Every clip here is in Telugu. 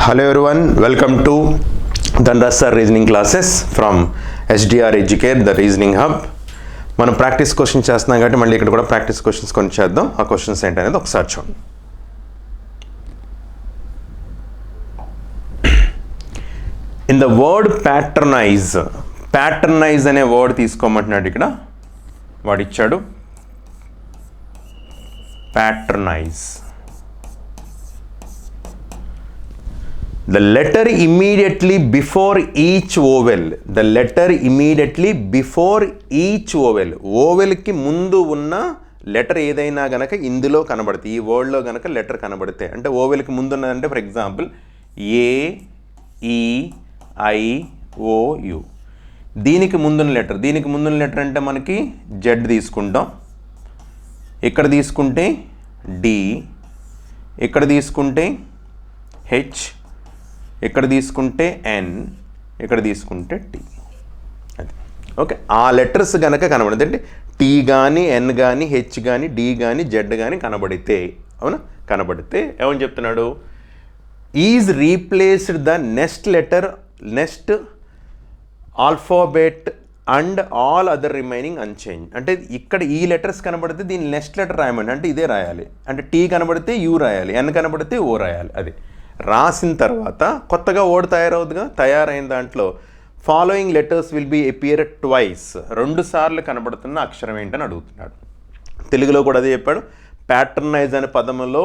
Hello everyone, welcome to Dhanrasa Reasoning classes from SDR Educate, the Reasoning Hub. మనం ప్రాక్టీస్ క్వశ్చన్స్ చేస్తున్నాం కాబట్టి మళ్ళీ ఇక్కడ కూడా ప్రాక్టీస్ క్వశ్చన్స్ కొన్ని చేద్దాం. ఆ క్వశ్చన్స్ ఏంటనేది ఒకసారి చూడండి. ఇన్ ద వర్డ్ ప్యాటర్నైజ్ అనే వర్డ్ తీసుకోమంటున్నాడు. ఇక్కడ వాడు ఇచ్చాడు ప్యాటర్నైజ్. The letter immediately before each vowel. The letter immediately before each vowel. ఓవెల్కి ముందు ఉన్న లెటర్ ఏదైనా గనక ఇందులో కనబడితే, ఈ వర్డ్లో గనక లెటర్ కనబడితే, అంటే ఓవెల్కి ముందు ఉన్నదంటే ఫర్ ఎగ్జాంపుల్ ఏ, ఈ, ఐ, ఓ, యు. దీనికి ముందున్న లెటర్ అంటే మనకి జెడ్ తీసుకుంటాం. ఇక్కడ తీసుకుంటే డి, ఇక్కడ తీసుకుంటే హెచ్, ఇక్కడ తీసుకుంటే ఎన్, ఇక్కడ తీసుకుంటే టీ. అది ఓకే. ఆ లెటర్స్ కనుక కనబడితే, అంటే టీ కానీ, ఎన్ కానీ, హెచ్ కానీ, డి కానీ, జెడ్ కానీ కనబడితే, అవునా, కనబడితే ఏమని చెప్తున్నాడు? Is replaced the next alphabet and all other remaining unchanged. అంటే ఇక్కడ ఈ లెటర్స్ కనబడితే దీని నెక్స్ట్ లెటర్ రాయమండి, అంటే ఇదే రాయాలి. అంటే టీ కనబడితే యూ రాయాలి, ఎన్ కనబడితే ఓ రాయాలి. అది రాసిన తర్వాత కొత్తగా వర్డ్ తయారైన దాంట్లో following letters will be appear twice. 2 సార్లు కనబడుతున్న అక్షరం ఏంటని అడుగుతున్నాడు. తెలుగులో కూడా అదే చెప్పాడు. ప్యాటర్నైజ్ అనే పదములో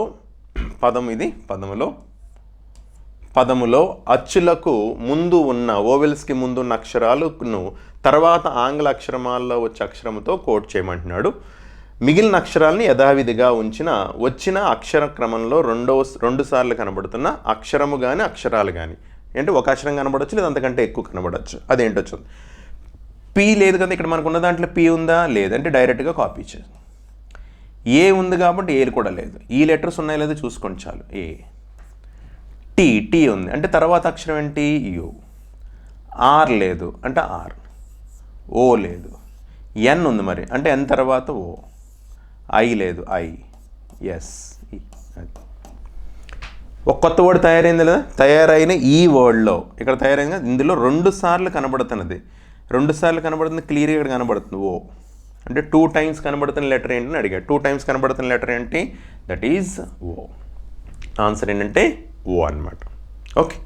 అచ్చులకు ముందు ఉన్న, ఓవెల్స్కి ముందు ఉన్న అక్షరాలను తర్వాత ఆంగ్ల అక్షరమాల్లో వచ్చే అక్షరంతో కోట్ చేయమంటున్నాడు. మిగిలిన అక్షరాలని యథావిధిగా వచ్చిన అక్షర క్రమంలో 2 సార్లు కనబడుతున్న అక్షరము కానీ అక్షరాలు కానీ, అంటే ఒక అక్షరం కనబడవచ్చు లేదా అంతకంటే ఎక్కువ కనబడవచ్చు. అదేంటో చూద్దాం. పీ లేదు కదా, ఇక్కడ మనకు ఉన్న దాంట్లో పీ ఉందా లేదంటే డైరెక్ట్గా కాపీ చేసి. ఏ ఉంది కాబట్టి ఏలు కూడా లేదు. ఈ లెటర్స్ ఉన్నాయో లేదో చూసుకోండి చాలు. ఏ, టీ ఉంది అంటే తర్వాత అక్షరం ఏంటి? యు. ఆర్ లేదు అంటే ఆర్. ఓ లేదు. ఎన్ ఉంది మరి అంటే ఎన్ తర్వాత ఓ. ఐ లేదు, ఐ, ఎస్, ఈ. ఒక కొత్త వర్డ్ తయారైంది లేదా? తయారైన ఈ వర్డ్లో ఇక్కడ తయారైంది, ఇందులో 2 సార్లు కనబడుతున్నది. 2 సార్లు కనబడుతుంది, క్లియర్గా ఇక్కడ కనబడుతుంది ఓ. అంటే 2 టైమ్స్ కనబడుతున్న లెటర్ ఏంటని అడిగాడు. 2 టైమ్స్ కనబడుతున్న లెటర్ ఏంటి? That is oh. ఆన్సర్ ఏంటంటే ఓ అనమాట. ఓకే.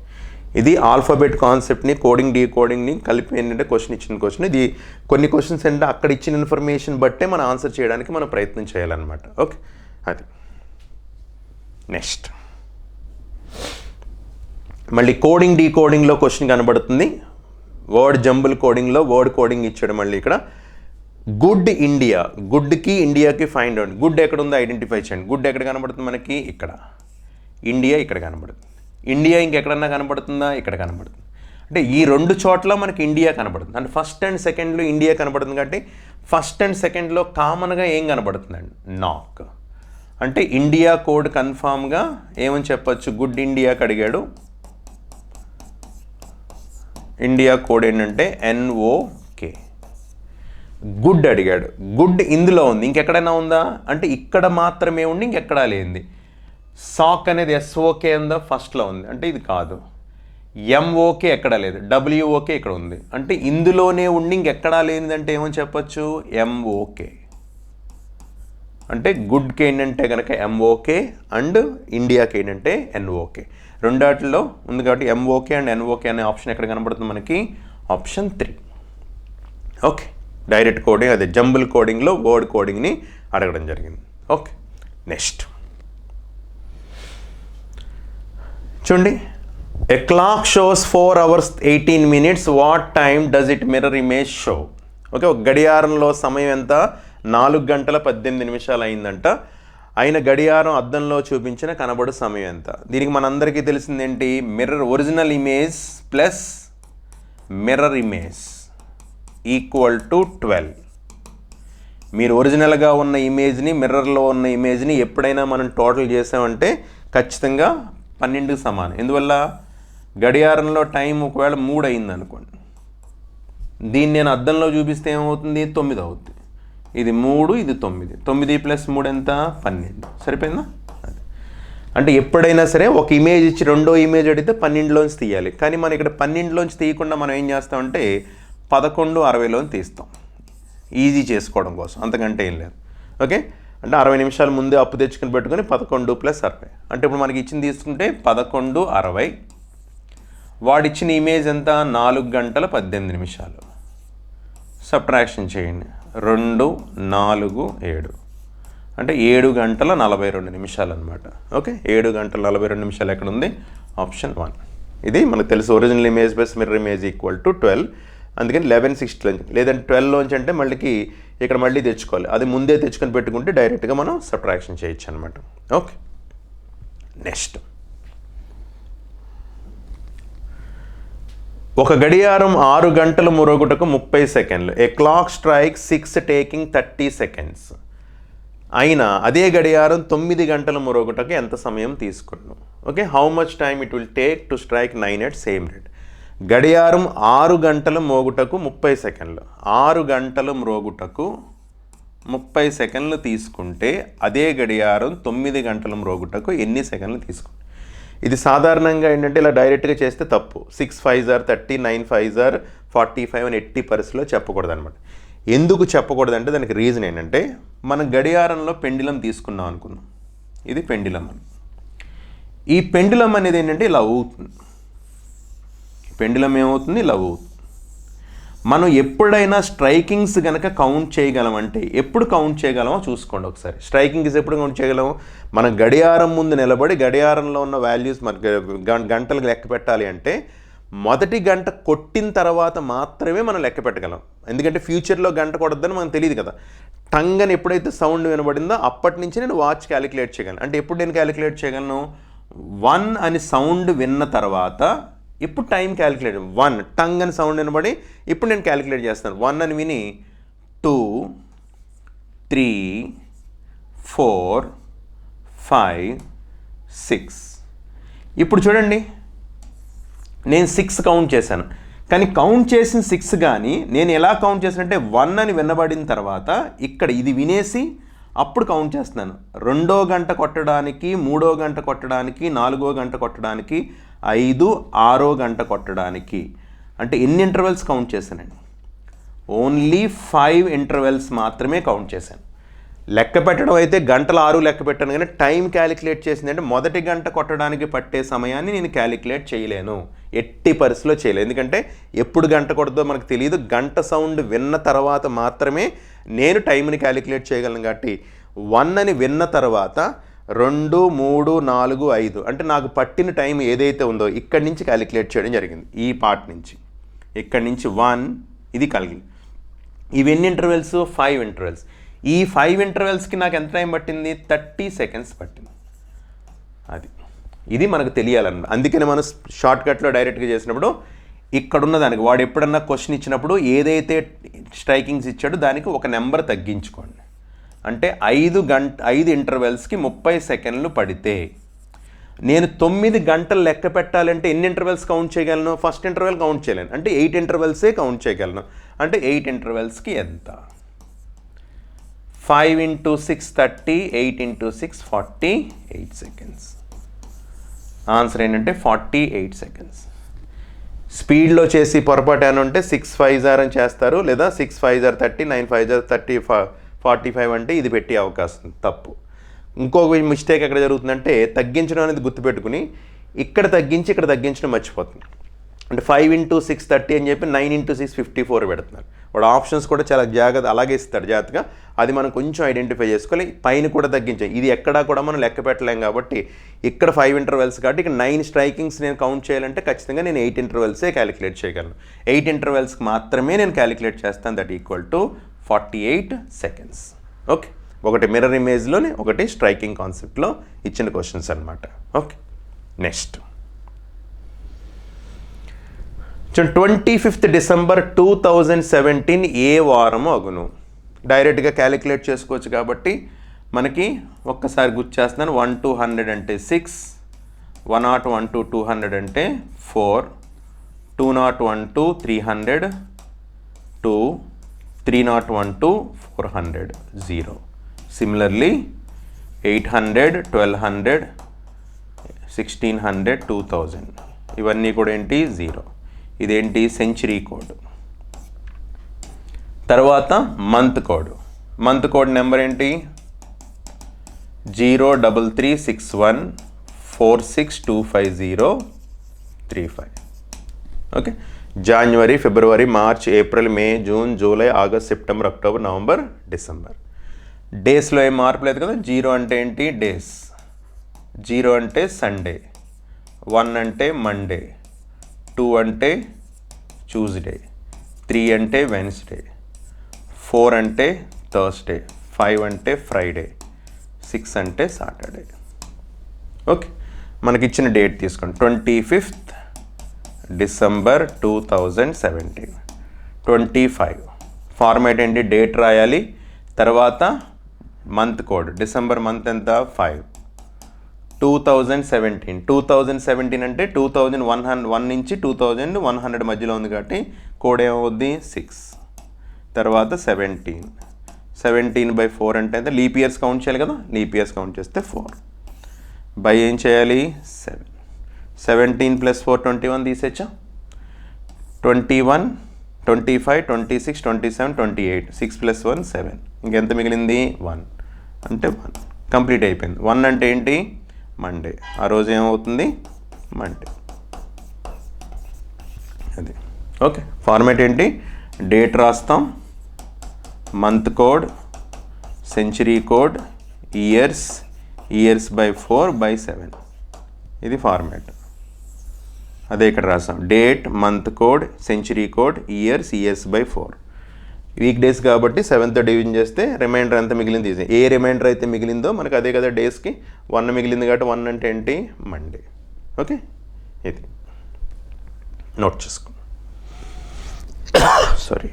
ఇది ఆల్ఫాబెట్ కాన్సెప్ట్ని, కోడింగ్ డీకోడింగ్ని కలిపి ఏంటంటే ఇచ్చిన క్వశ్చన్. ఇది కొన్ని క్వశ్చన్స్ ఏంటంటే అక్కడ ఇచ్చిన ఇన్ఫర్మేషన్ బట్టే మనం ఆన్సర్ చేయడానికి మనం ప్రయత్నం చేయాలన్నమాట. ఓకే. అది నెక్స్ట్ మళ్ళీ కోడింగ్ డీకోడింగ్లో క్వశ్చన్ కనబడుతుంది. వర్డ్ జంబుల్ కోడింగ్లో వర్డ్ కోడింగ్ ఇచ్చాడు. మళ్ళీ ఇక్కడ గుడ్ ఇండియా, గుడ్కి ఇండియాకి ఫైండ్ అవుట్. గుడ్ ఎక్కడ ఉందో ఐడెంటిఫై చేయండి. గుడ్ ఎక్కడ కనబడుతుంది మనకి? ఇక్కడ. ఇండియా ఇక్కడ కనబడుతుంది. ఇండియా ఇంకెక్కడన్నా కనబడుతుందా? ఇక్కడ కనబడుతుంది. అంటే ఈ 2 చోట్ల మనకి ఇండియా కనబడుతుంది. అంటే ఫస్ట్ అండ్ సెకండ్లో ఇండియా కనబడుతుంది కాబట్టి ఫస్ట్ అండ్ సెకండ్లో కామన్గా ఏం కనబడుతుందండి? నాక్. అంటే ఇండియా కోడ్ కన్ఫామ్గా ఏమని చెప్పచ్చు? గుడ్ ఇండియాకి అడిగాడు. ఇండియా కోడ్ ఏంటంటే NOK. గుడ్ అడిగాడు. గుడ్ ఇందులో ఉంది, ఇంకెక్కడైనా ఉందా అంటే ఇక్కడ మాత్రమే ఉండి ఇంకెక్కడా లేనిది. సాక్ అనేది SOK ఉందా? ఫస్ట్లో ఉంది, అంటే ఇది కాదు. MOK ఎక్కడా లేదు, WOK ఇక్కడ ఉంది, అంటే ఇందులోనే ఉండి ఇంకెక్కడా లేనిదంటే ఏమని చెప్పచ్చు? MOK. అంటే గుడ్కి ఏంటంటే కనుక MOK అండ్ ఇండియాకి ఏంటంటే NOK. రెండాటిలో ఉంది కాబట్టి MOK అండ్ NOK అనే ఆప్షన్ ఎక్కడ కనబడుతుంది మనకి? ఆప్షన్ 3. ఓకే. డైరెక్ట్ కోడింగ్, అదే జంబుల్ కోడింగ్లో వర్డ్ కోడింగ్ని అడగడం జరిగింది. ఓకే. నెక్స్ట్ చూడండి. A clock shows 4 hours 18 minutes. What time does it mirror image show? Okay. ఒక గడియారంలో సమయం ఎంత? 4 గంటల 18 నిమిషాలు అయిందంట. అయిన గడియారం అద్దంలో చూపించిన కనబడు సమయం ఎంత? దీనికి మనందరికీ తెలిసిందేంటి? Mirror, original image plus mirror image equal to 12. మీరు ఒరిజినల్గా ఉన్న ఇమేజ్ని, మిర్రర్లో ఉన్న ఇమేజ్ని ఎప్పుడైనా మనం టోటల్ చేసామంటే ఖచ్చితంగా 12కి సమానం. ఎందువల్ల? గడియారంలో టైం ఒకవేళ 3 అయింది అనుకోండి, దీన్ని నేను అద్దంలో చూపిస్తే ఏమవుతుంది? 9 అవుతుంది. ఇది 3, ఇది 9. 9 + 3 ఎంత? 12. సరిపోయిందా? అంటే ఎప్పుడైనా సరే ఒక ఇమేజ్ ఇచ్చి రెండో ఇమేజ్ అడిగితే 12లోంచి తీయాలి. కానీ మనం ఇక్కడ 12లోంచి తీయకుండా మనం ఏం చేస్తామంటే 11:60లోంచి తీస్తాం, ఈజీ చేసుకోవడం కోసం, అంతకంటే ఏం లేదు. ఓకే, అంటే 60 నిమిషాల ముందే అప్పు తెచ్చుకుని పెట్టుకొని 11 + 60, అంటే ఇప్పుడు మనకి ఇచ్చింది తీసుకుంటే 11:60. వాడిచ్చిన ఇమేజ్ ఎంత? 4 గంటల 18 నిమిషాలు. సబ్ట్రాక్షన్ చేయండి, 2, 4, 7, అంటే 7 గంటల 42 నిమిషాలు అనమాట. ఓకే, 7 గంటల 42 నిమిషాలు ఎక్కడ ఉంది? ఆప్షన్ 1. ఇది మనకు తెలుసు, original image plus mirror image equal to 12. అందుకని 11/60 లేదంటే 12లోంచి అంటే మళ్ళీకి ఇక్కడ మళ్ళీ తెచ్చుకోవాలి. అది ముందే తెచ్చుకొని పెట్టుకుంటే డైరెక్ట్గా మనం సబ్ట్రాక్షన్ చేయొచ్చు అనమాట. ఓకే, నెక్స్ట్, ఒక గడియారం 6 గంటలు మ్రోగుటకు 30 సెకండ్లు. A clock strike 6 taking 30 seconds. అయినా అదే గడియారం 9 గంటలు మ్రోగుటకు ఎంత సమయం తీసుకున్నాం? Okay, how much time it will take to strike 9 at same rate. గడియారం 6 గంటలు మోగుటకు 30 సెకండ్లు. 6 గంటలు మ్రోగుటకు 30 సెకండ్లు తీసుకుంటే అదే గడియారం 9 గంటలు మ్రోగుటకు ఎన్ని సెకండ్లు తీసుకుంటాం? ఇది సాధారణంగా ఏంటంటే ఇలా డైరెక్ట్గా చేస్తే తప్పు. 6 5s are 30, 9 5s are 45 అని ఎట్టి పరిస్థితిలో చెప్పకూడదు అనమాట. ఎందుకు చెప్పకూడదంటే దానికి రీజన్ ఏంటంటే, మనం గడియారంలో పెండిలం తీసుకున్నాం అనుకుందాం, ఇది పెండిలం అని. ఈ పెండిలం అనేది ఏంటంటే ఇలా ఊగుతుంది. పెండిలం ఏమవుతుంది? ఇలా ఊగుతుంది. మనం ఎప్పుడైనా స్ట్రైకింగ్స్ కనుక కౌంట్ చేయగలమంటే, ఎప్పుడు కౌంట్ చేయగలమో చూసుకోండి ఒకసారి. స్ట్రైకింగ్స్ ఎప్పుడు కౌంట్ చేయగలము? మనం గడియారం ముందు నిలబడి గడియారంలో ఉన్న వాల్యూస్ మనకి గంటలకు లెక్క పెట్టాలి అంటే మొదటి గంట కొట్టిన తర్వాత మాత్రమే మనం లెక్క పెట్టగలం. ఎందుకంటే ఫ్యూచర్లో గంట కొడద్దని మనకు తెలియదు కదా. టంగ్ అని ఎప్పుడైతే సౌండ్ వినబడిందో అప్పటి నుంచి నేను వాచ్ క్యాలిక్యులేట్ చేయగలను. అంటే ఎప్పుడు నేను క్యాలిక్యులేట్ చేయగలను? 1 అని సౌండ్ విన్న తర్వాత ఇప్పుడు టైం క్యాలిక్యులేట్. 1 టంగ్ అని సౌండ్ వినబడి ఇప్పుడు నేను క్యాలిక్యులేట్ చేస్తాను. 1 అని విని 2 3 4 5 6. ఇప్పుడు చూడండి, నేను 6 కౌంట్ చేశాను. కానీ కౌంట్ చేసిన 6 కానీ నేను ఎలా కౌంట్ చేశానంటే 1 అని వినబడిన తర్వాత ఇక్కడ ఇది వినేసి అప్పుడు కౌంట్ చేస్తున్నాను. 2వ గంట కొట్టడానికి, 3వ గంట కొట్టడానికి, 4వ గంట కొట్టడానికి, 5 6వ గంట కొట్టడానికి. అంటే ఎన్ని ఇంటర్వెల్స్ కౌంట్ చేశానండి? ఓన్లీ 5 ఇంటర్వెల్స్ మాత్రమే కౌంట్ చేశాను. లెక్క పెట్టడం అయితే గంటలు 6 లెక్క పెట్టాను, కానీ టైం క్యాలిక్యులేట్ చేసింది అంటే మొదటి గంట కొట్టడానికి పట్టే సమయాన్ని నేను క్యాలిక్యులేట్ చేయలేను, ఎట్టి పరిస్థితిలో చేయలేను. ఎందుకంటే ఎప్పుడు గంట కొడదో మనకు తెలియదు. గంట సౌండ్ విన్న తర్వాత మాత్రమే నేను టైంని క్యాలిక్యులేట్ చేయగలను. కాబట్టి 1 అని విన్న తర్వాత 2 3 4 5 అంటే నాకు పట్టిన టైం ఏదైతే ఉందో ఇక్కడి నుంచి క్యాలిక్యులేట్ చేయడం జరిగింది. ఈ పార్ట్ నుంచి ఇక్కడి నుంచి 1 ఇది కలిగి. ఇవి ఎన్ని ఇంటర్వెల్స్? 5 ఇంటర్వెల్స్. ఈ 5 ఇంటర్వెల్స్కి నాకు ఎంత టైం పట్టింది? 30 seconds పట్టింది. ఇది మనకు తెలియాలన్నమాట. అందుకని మనం షార్ట్కట్లో డైరెక్ట్గా చేసినప్పుడు ఇక్కడున్న దానికి వాడు ఎప్పుడన్నా క్వశ్చన్ ఇచ్చినప్పుడు ఏదైతే స్ట్రైకింగ్స్ ఇచ్చాడో దానికి ఒక నెంబర్ తగ్గించుకోండి. అంటే 5 ఇంటర్వెల్స్కి 30 సెకండ్లు పడితే నేను 9 గంటలు లెక్క పెట్టాలంటే ఎన్ని ఇంటర్వెల్స్ కౌంట్ చేయగలను? ఫస్ట్ ఇంటర్వెల్ కౌంట్ చేయలేను, అంటే 8 ఇంటర్వెల్సే కౌంట్ చేయగలను. అంటే 8 ఇంటర్వెల్స్కి ఎంత? 5 × 6 30, 8 × 6 48 seconds. ఆన్సర్ ఏంటంటే 48 seconds. స్పీడ్లో చేసి పొరపాటు అని ఉంటే 6 5s are అని చేస్తారు, లేదా 6 5s are 30, 9 5s are 30, 45 అంటే ఇది పెట్టే అవకాశం తప్పు. ఇంకొక మిస్టేక్ ఎక్కడ జరుగుతుందంటే తగ్గించడం అనేది గుర్తుపెట్టుకుని ఇక్కడ తగ్గించి ఇక్కడ తగ్గించడం మర్చిపోతుంది. అంటే 5 × 6 30 అని చెప్పి 9 × 6 54 పెడుతున్నారు. వాడు ఆప్షన్స్ కూడా చాలా జాగ్రత్త అలాగే ఇస్తాడు జాగ్రత్తగా. అది మనం కొంచెం ఐడెంటిఫై చేసుకోవాలి. పైన కూడా తగ్గించాలి. ఇది ఎక్కడా కూడా మనం లెక్క పెట్టలేం కాబట్టి ఇక్కడ 5 ఇంటర్వెల్స్ కాబట్టి ఇక్కడ 9 స్ట్రైకింగ్స్ నేను కౌంట్ చేయాలంటే ఖచ్చితంగా నేను 8 ఇంటర్వెల్సే క్యాలిక్యులేట్ చేయగలను. 8 ఇంటర్వెల్స్కి మాత్రమే నేను క్యాలిక్యులేట్ చేస్తాను. That equal to 48 seconds. Okay, ఒకటి మిర్రర్ ఇమేజ్లోని, ఒకటి స్ట్రైకింగ్ కాన్సెప్ట్లో ఇచ్చిన క్వశ్చన్స్ అనమాట. ఓకే, నెక్స్ట్ 25th December 2017 ఏ వారము అగును? డైరెక్ట్గా క్యాలిక్యులేట్ చేసుకోవచ్చు కాబట్టి మనకి ఒక్కసారి గుర్తు చేస్తున్నాను. 1 to 100 అంటే 6, 101 to 200 అంటే 4, 201 to 300 2, 301 to 400 0. Similarly 800, 1200, 1600, 2000 ఇవన్నీ కూడా ఏంటి 0. ఇదేంటి సెంచరీ కోడ్. తర్వాత మంత్ కోడ్ నెంబర్ ఏంటి 03361462503 okay. January, February, March, April, May, June, July, August, September, October, November, December. డేస్లో ఏం మార్పు లేదు కదా. 0 అంటే ఏంటి డేస్, 0 అంటే సండే, 1 అంటే మండే, 2 అంటే ట్యూస్డే, 3 అంటే వెన్స్డే, 4 అంటే థర్స్డే, 5 అంటే ఫ్రైడే, 6 అంటే సాటర్డే. ఓకే. మనకిచ్చిన డేట్ తీసుకోండి 25th డిసెంబర్ 2017. 25 ఫార్మాట్ ఏంటి డేట్ రాయాలి, తర్వాత మంత్ కోడ్, డిసెంబర్ మంత్ ఎంత 5. 2017 అంటే 2101 నుంచి 2100 మధ్యలో ఉంది కాబట్టి కోడ్ ఏమవుద్ది 6. తర్వాత 17/4 అంటే ఎంత లీప్ ఇయర్స్ కౌంట్ చేయాలి కదా, లీప్ ఇయర్స్ కౌంట్ చేస్తే 4 బై ఏం చేయాలి 7. 17 + 4 21 తీసేచ్చా. 21, 25, 26, 27, 28, 6 + 1 7. ఇంకెంత మిగిలింది 1 అంటే 1 కంప్లీట్ అయిపోయింది. 1 అంటే ఏంటి మండే, ఆ రోజు ఏమవుతుంది మండే. అది ఓకే. ఫార్మాట్ ఏంటి డేట్ రాస్తాం, month code, century code, years by 4/7. ఇది ఫార్మాట్. అదే ఇక్కడ రాసాం date, month code, century code, years by 4. Week days కాబట్టి 7తో డివిజన్ చేస్తే రిమైండర్ ఎంత మిగిలింది, ఏ రిమైండర్ అయితే మిగిలిందో మనకు అదే కదా డేస్కి 1 మిగిలింది కాబట్టి 1 అంటే ఏంటి మండే. ఓకే. ఇది నోట్ చేసుకో. సారీ.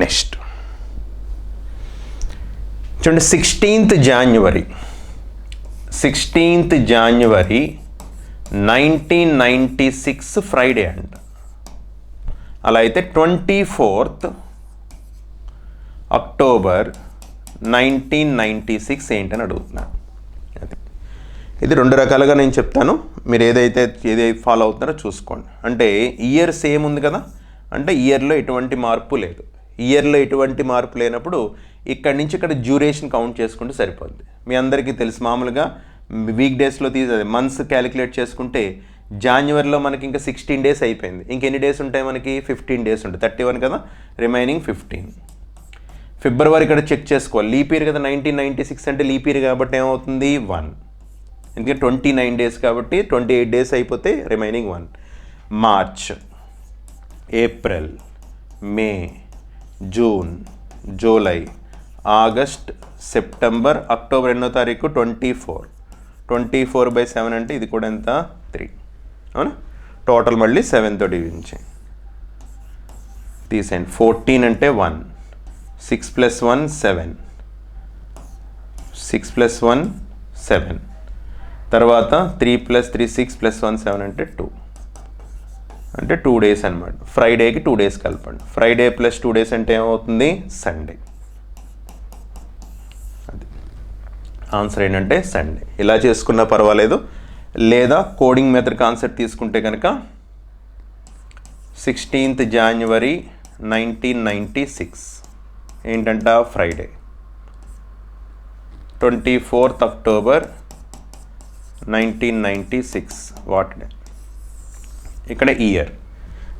నెక్స్ట్ చూడండి 16th January 1996 ఫ్రైడే అంట. అలా అయితే 24th October 1996 ఏంటని అడుగుతున్నాను. అది ఇది 2 రకాలుగా నేను చెప్తాను, మీరు ఏదైతే ఫాలో అవుతున్నారో చూసుకోండి. అంటే ఇయర్ సేమ్ ఉంది కదా, అంటే ఇయర్లో ఎటువంటి మార్పు లేదు. ఇయర్లో ఎటువంటి మార్పు లేనప్పుడు ఇక్కడి నుంచి ఇక్కడ డ్యూరేషన్ కౌంట్ చేసుకుంటే సరిపోద్ది. మీ అందరికీ తెలుసు మామూలుగా వీక్ డేస్లో మంత్స్ క్యాలిక్యులేట్ చేసుకుంటే జాన్యువరిలో మనకి ఇంకా 16 డేస్ అయిపోయింది. ఇంకెన్ని డేస్ ఉంటాయి మనకి 15 డేస్ ఉంటాయి, 31 కదా, రిమైనింగ్ 15. ఫిబ్రవరి ఇక్కడ చెక్ చేసుకోవాలి, లీప్ ఇయర్ కదా 1996 అంటే లీప్ ఇయర్ కాబట్టి ఏమవుతుంది 1, ఎందుకంటే 29 డేస్ కాబట్టి 28 డేస్ అయిపోతే remaining 1. March, April, May, June, July, August, September, October ఎన్నో తారీఖు 24. 24/7 అంటే ఇది కూడా ఎంత 3. అవునా. టోటల్ మళ్ళీ 7తో డివిజన్ చేయండి, తీసేయండి. 14 అంటే 1, 6 + 1 7, 6 + 1 7. తర్వాత 3 + 3 6 + 1 7 అంటే 2, అంటే 2 డేస్ అనమాట. ఫ్రైడేకి 2 డేస్ కలపండి. ఫ్రైడే + 2 డేస్ అంటే ఏమవుతుంది సండే. అది ఆన్సర్ ఏంటంటే సండే. ఇలా చేసుకున్నా పర్వాలేదు, లేదా కోడింగ్ మెథడ్ కాన్సెప్ట్ తీసుకుంటే కనుక 16th January 1996 ఏంటంట Friday. 24th October 1996 what day. ఇక్కడ ఇయర్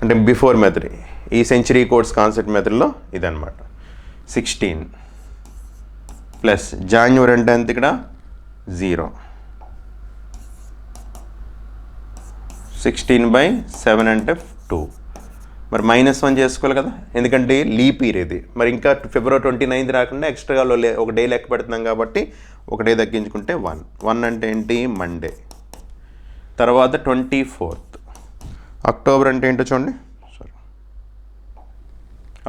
అంటే బిఫోర్ మెథడ్, ఈ సెంచరీ కోడ్స్ కాన్సెప్ట్ మెథడ్లో ఇదనమాట. 16 ప్లస్ జాన్యువరి అంటే ఎంత ఇక్కడ 0, 16/7 అంటే 2. మరి -1 చేసుకోవాలి కదా, ఎందుకంటే లీప్ ఇయర్ ఇది. మరి ఇంకా February 29th రాకుండా ఎక్స్ట్రాగా ఒక డే లెక్క పెడుతున్నాం కాబట్టి ఒక డే తగ్గించుకుంటే 1 అంటే ఏంటి మండే. తర్వాత 24th అక్టోబర్ అంటే ఏంటో చూడండి,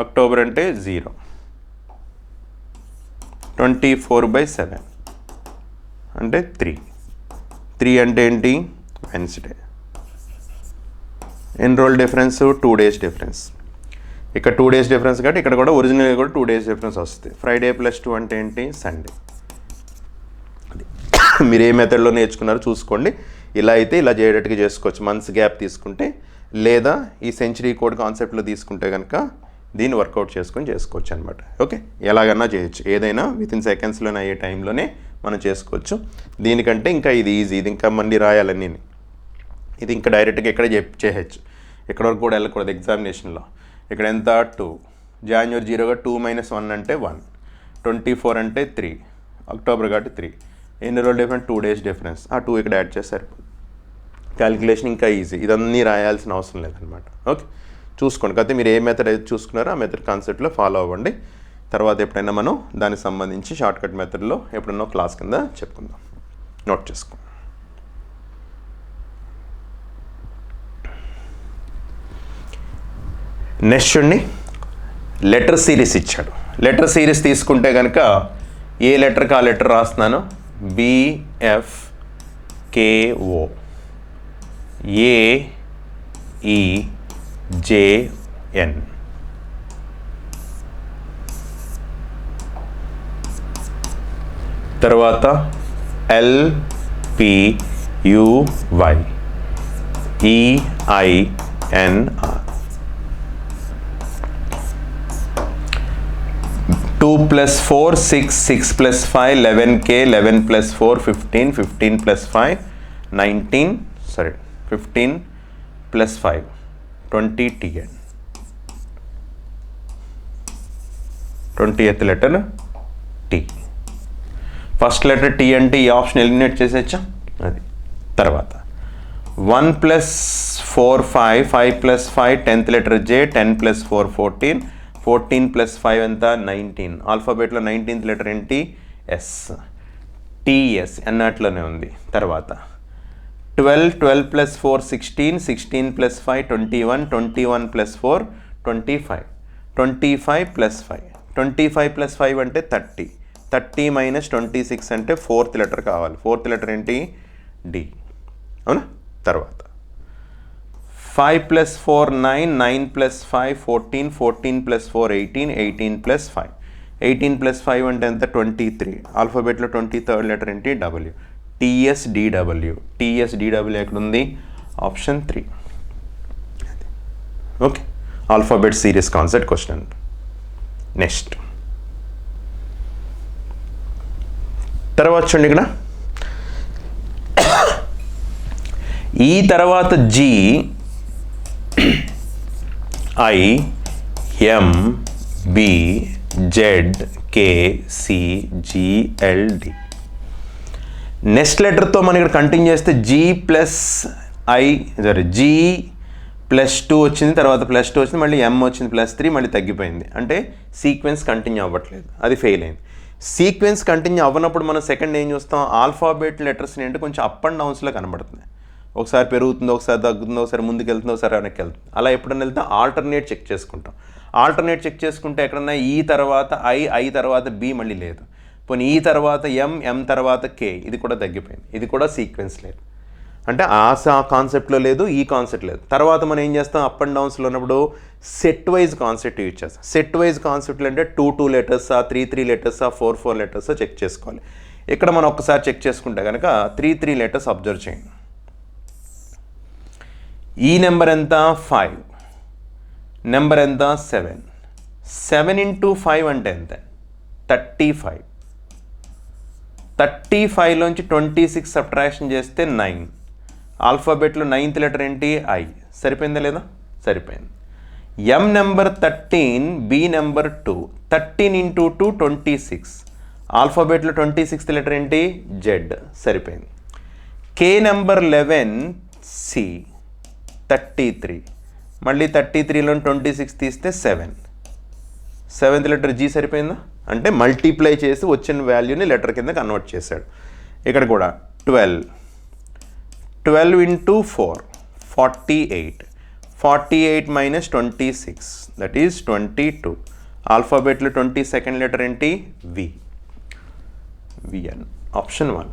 అక్టోబర్ అంటే 0, 24/7 అంటే 3 అంటే ఏంటి వెన్స్డే. ఎన్ని రోజుల డిఫరెన్స్ 2 డేస్ డిఫరెన్స్. ఇక్కడ 2 డేస్ డిఫరెన్స్ కాబట్టి ఇక్కడ కూడా ఒరిజినల్గా కూడా 2 డేస్ డిఫరెన్స్ వస్తుంది. ఫ్రైడే + 2 అంటే ఏంటి సండే. అది మీరు ఏ మెథడ్లో నేర్చుకున్నారో చూసుకోండి. ఇలా అయితే ఇలా చేయడానికి చేసుకోవచ్చు, మంత్స్ గ్యాప్ తీసుకుంటే, లేదా ఈ సెంచరీ కోడ్ కాన్సెప్ట్లో తీసుకుంటే కనుక దీన్ని వర్కౌట్ చేసుకోవచ్చు అనమాట. ఓకే, ఎలాగన్నా చేయొచ్చు, ఏదైనా వితిన్ సెకండ్స్లోనే అయ్యే టైంలోనే మనం చేసుకోవచ్చు. దీనికంటే ఇంకా ఇది ఈజీ, ఇది ఇంకా మళ్ళీ రాయాలని, ఇది ఇంకా డైరెక్ట్గా ఎక్కడ చేయొచ్చు, ఎక్కడ వరకు కూడా వెళ్ళకూడదు ఎగ్జామినేషన్లో. ఇక్కడ ఎంత 2, January 0గా 2 - 1 అంటే 1, 24 అంటే 3, అక్టోబర్ కాబట్టి 3, ఎన్ని రోజులు డిఫరెన్స్, 2 days డిఫరెన్స్, ఆ 2 ఇక్కడ యాడ్ చేస్తే సరిపోతుంది. క్యాలిక్యులేషన్ ఇంకా ఈజీ, ఇదన్నీ రాయాల్సిన అవసరం లేదనమాట. ఓకే, చూసుకోండి. కాకపోతే మీరు ఏ మెథడ్ అయితే చూసుకున్నారో ఆ మెథడ్ కాన్సెప్ట్లో ఫాలో అవ్వండి. తర్వాత ఎప్పుడైనా మనం దానికి సంబంధించి షార్ట్కట్ మెథడ్లో ఎప్పుడన్నా క్లాస్ కింద చెప్పుకుందాం. నోట్ చేసుకోండి. నెక్స్ట్ చూడండి, లెటర్ సిరీస్ ఇచ్చాడు. లెటర్ సిరీస్ తీసుకుంటే కనుక ఏ లెటర్కి ఆ లెటర్ రాస్తున్నాను, BFKO AEJN. తర్వాత LPUY EINR. 2 + 4 6, 6 + 5 11K, 11 + 4 15, 15 + 5 19, 15 + 5 20TN. 20th letter T. First letter T అంటే ఈ ఆప్షన్ ఎలిమినేట్ చేసేచ్చా, అది. తర్వాత 1 + 4 5, 5 + 5 10th లెటర్ J, 10 + 4 14, 14 + 5 ఎంత 19. ఆల్ఫాబెట్లో 19th లెటర్ ఏంటి, S, TS అన్నట్లోనే ఉంది. తర్వాత 12, 12 + 4 16, 16 + 5 21, 21 + 4 25, 25 + 5, 25 + 5 అంటే 30, 30 - 26 అంటే 4th లెటర్ కావాలి. 4th లెటర్ ఏంటి, D, అవునా. తర్వాత 5 + 4 9, 9 + 5 14, 14 + 4 18, 18 + 5, 18 + 5 అంటే ఎంత 23. ఆల్ఫాబెట్లో 23rd లెటర్ ఏంటి, W, TSDW. TSDW ఎక్కడ ఉంది, option 3. Okay, alphabet series concept question. Next తర్వాత చూడండి, ఇక్కడ ఈ తర్వాత G I M B Z K C G L D. Next లెటర్తో మనం ఇక్కడ కంటిన్యూ చేస్తే G + 2 వచ్చింది, తర్వాత +2 వచ్చింది, మళ్ళీ M వచ్చింది, +3, మళ్ళీ తగ్గిపోయింది. అంటే సీక్వెన్స్ కంటిన్యూ అవ్వట్లేదు, అది ఫెయిల్ అయింది. సీక్వెన్స్ కంటిన్యూ అవ్వనప్పుడు మనం సెకండ్ ఏం చూస్తాం, ఆల్ఫాబెట్ లెటర్స్ని అంటే కొంచెం అప్ అండ్ డౌన్స్లో కనబడుతుంది. ఒకసారి పెరుగుతుంది, ఒకసారి తగ్గుతుంది, ఒకసారి ముందుకు వెళ్తుంది, ఒకసారి వెనక్కి వెళ్తుంది. అలా ఎప్పుడైనా వెళ్తే ఆల్టర్నేట్ చెక్ చేసుకుంటాం. ఆల్టర్నేట్ చెక్ చేసుకుంటే ఎక్కడన్నా ఈ తర్వాత I తర్వాత B మళ్ళీ లేదు, పోనీ ఈ తర్వాత M తర్వాత K, ఇది కూడా తగ్గిపోయింది, ఇది కూడా సీక్వెన్స్ లేదు. అంటే ఆ కాన్సెప్ట్లో లేదు, ఈ కాన్సెప్ట్ లేదు. తర్వాత మనం ఏం చేస్తాం, అప్ అండ్ డౌన్స్లో ఉన్నప్పుడు సెట్ వైజ్ కాన్సెప్ట్ యూజ్ చేస్తాం. సెట్ వైజ్ కాన్సెప్ట్లు అంటే 2 లెటర్సా, 3 లెటర్సా, 4 లెటర్సా చెక్ చేసుకోవాలి. ఇక్కడ మనం ఒక్కసారి చెక్ చేసుకుంటే కనుక 3 లెటర్స్ అబ్జర్వ్ చేయండి. ఈ నెంబర్ ఎంత 5, నెంబర్ ఎంత 7, 7 × 5 అంటే ఎంత 35, 35లోంచి 26 సబ్ట్రాక్షన్ చేస్తే 9. ఆల్ఫాబెట్లో 9th లెటర్ ఏంటి, I. సరిపోయిందా లేదా, సరిపోయింది. M number 13, B number 2, 13 × 2 26. ఆల్ఫాబెట్లో 26th letter ఏంటి, Z. సరిపోయింది. K number 11, C, 33. మళ్ళీ 33లో 26 తీస్తే 7. 7th letter G. సరిపోయిందా, అంటే మల్టిప్లై చేసి వచ్చిన వాల్యూని లెటర్ కింద కన్వర్ట్ చేశాడు. ఇక్కడ కూడా 12 × 4 48, 48 - 26 దట్ ఈజ్ 22. ఆల్ఫాబెట్లో 22nd లెటర్ ఏంటి, VN, ఆప్షన్ 1.